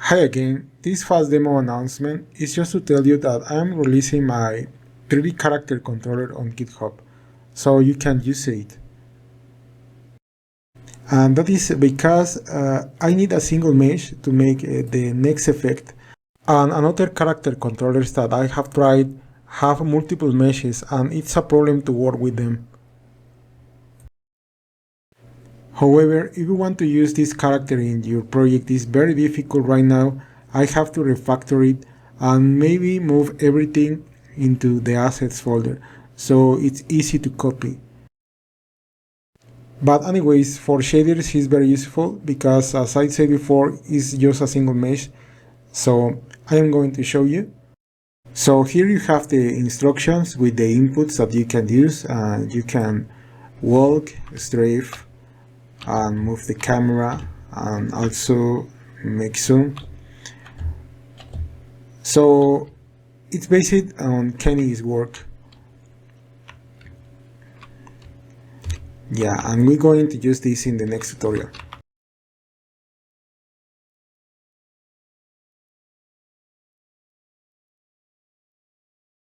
Hi again, this fast demo announcement is just to tell you that I am releasing my 3D character controller on GitHub, so you can use it. And that is because I need a single mesh to make the next effect, and another character controllers that I have tried have multiple meshes and it's a problem to work with them. However, if you want to use this character in your project, it's very difficult right now. I have to refactor it and maybe move everything into the assets folder, so it's easy to copy. But anyways, for shaders it's very useful because, as I said before, it's just a single mesh. So I am going to show you. So here you have the instructions with the inputs that you can use. You can walk, strafe, and move the camera, and also make zoom. So it's based on Kenny's work. Yeah, and we're going to use this in the next tutorial.